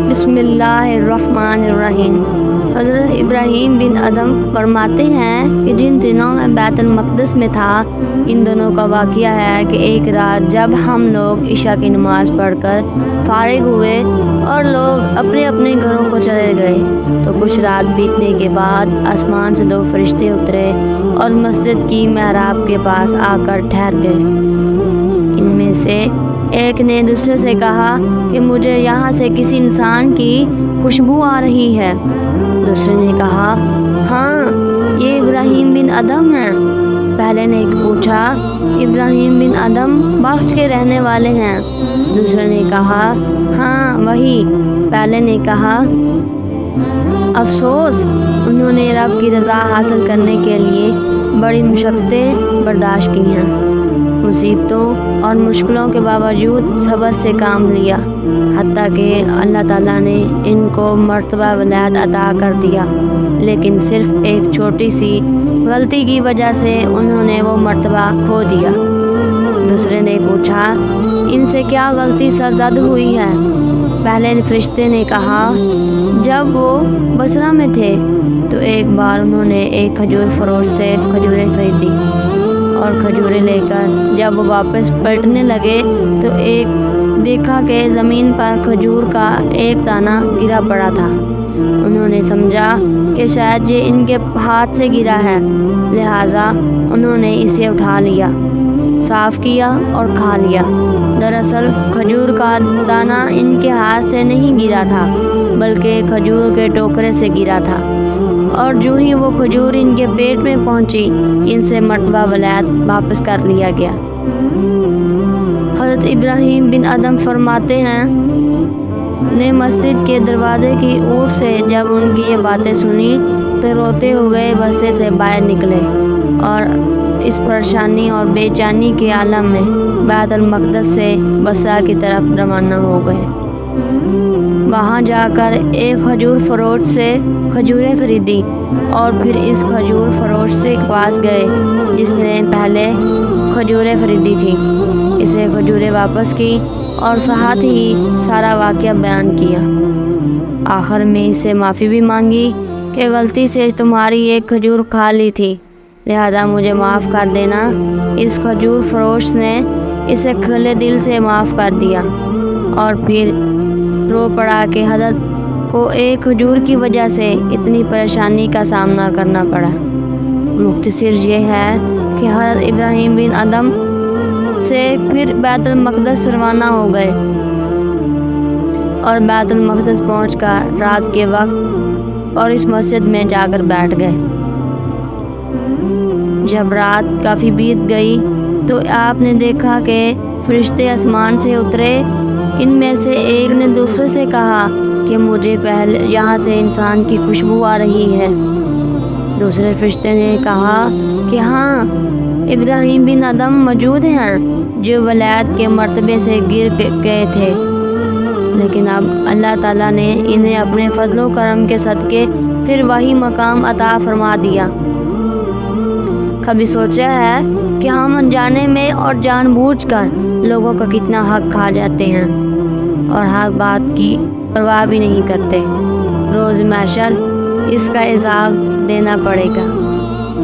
بسم اللہ الرحمن الرحیم۔ حضرت ابراہیم بن ادم فرماتے ہیں کہ جن دنوں میں بیت المقدس میں تھا، ان دنوں کا واقعہ ہے کہ ایک رات جب ہم لوگ عشاء کی نماز پڑھ کر فارغ ہوئے اور لوگ اپنے اپنے گھروں کو چلے گئے، تو کچھ رات بیتنے کے بعد آسمان سے 2 فرشتے اترے اور مسجد کی محراب کے پاس آ کر ٹھہر گئے۔ ان میں سے ایک نے دوسرے سے کہا کہ مجھے یہاں سے کسی انسان کی خوشبو آ رہی ہے۔ دوسرے نے کہا، ہاں، یہ ابراہیم بن ادم ہیں۔ پہلے نے پوچھا، ابراہیم بن ادم بلخ کے رہنے والے ہیں؟ دوسرے نے کہا، ہاں وہی۔ پہلے نے کہا، افسوس، انہوں نے رب کی رضا حاصل کرنے کے لیے بڑی مشقتیں برداشت کی ہیں، مصیبتوں اور مشکلوں کے باوجود صبر سے کام لیا، حتیٰ کہ اللہ تعالیٰ نے ان کو مرتبہ ولایت عطا کر دیا، لیکن صرف ایک چھوٹی سی غلطی کی وجہ سے انہوں نے وہ مرتبہ کھو دیا۔ دوسرے نے پوچھا، ان سے کیا غلطی سرزد ہوئی ہے؟ پہلے فرشتے نے کہا، جب وہ بصرہ میں تھے تو ایک بار انہوں نے ایک کھجور فروش سے کھجوریں خریدی، اور کھجوریں لے کر جب وہ واپس پلٹنے لگے تو دیکھا کہ زمین پر کھجور کا ایک دانہ گرا پڑا تھا۔ انہوں نے سمجھا کہ شاید یہ ان کے ہاتھ سے گرا ہے، لہٰذا انہوں نے اسے اٹھا لیا، صاف کیا اور کھا لیا۔ دراصل کھجور کا دانہ ان کے ہاتھ سے نہیں گرا تھا، بلکہ کھجور کے ٹوکرے سے گرا تھا، اور جو ہی وہ کھجور ان کے پیٹ میں پہنچی، ان سے مرتبہ ولایت واپس کر لیا گیا۔ حضرت ابراہیم بن ادم فرماتے ہیں، نے مسجد کے دروازے کی اوٹ سے جب ان کی یہ باتیں سنی تو روتے ہوئے بستے سے باہر نکلے اور اس پریشانی اور بے چینی کے عالم میں بیت المقدس سے بصرہ کی طرف روانہ ہو گئے۔ وہاں جا کر ایک کھجور فروش سے کھجوریں خریدی، اور پھر اس کھجور فروش کے پاس گئے جس نے پہلے کھجوریں خریدی تھیں، اسے کھجوریں واپس کی اور ساتھ ہی سارا واقعہ بیان کیا۔ آخر میں اس سے معافی بھی مانگی کہ غلطی سے تمہاری ایک کھجور کھا لی تھی، لہذا مجھے معاف کر دینا۔ اس کھجور فروش نے اسے کھلے دل سے معاف کر دیا، اور پھر رو پڑا کہ حضرت کو ایک کھجور کی وجہ سے اتنی پریشانی کا سامنا کرنا پڑا۔ مختصر یہ ہے کہ حضرت ابراہیم بن ادم سے پھر بیت المقدس روانہ ہو گئے، اور بیت المقدس پہنچ کر رات کے وقت اور اس مسجد میں جا کر بیٹھ گئے۔ جب رات کافی بیت گئی تو آپ نے دیکھا کہ فرشتے آسمان سے اترے۔ ان میں سے ایک نے دوسرے سے کہا کہ مجھے پہلے یہاں سے انسان کی خوشبو آ رہی ہے۔ دوسرے فرشتے نے کہا کہ ہاں، ابراہیم بن ادم موجود ہیں جو ولایت کے مرتبے سے گر گئے تھے، لیکن اب اللہ تعالیٰ نے انہیں اپنے فضل و کرم کے صدقے پھر وہی مقام عطا فرما دیا۔ کبھی سوچا ہے کہ ہم انجانے میں اور جان بوجھ کر لوگوں کا کتنا حق کھا جاتے ہیں اور حق بات کی پرواہ بھی نہیں کرتے؟ روز محشر اس کا حساب دینا پڑے گا۔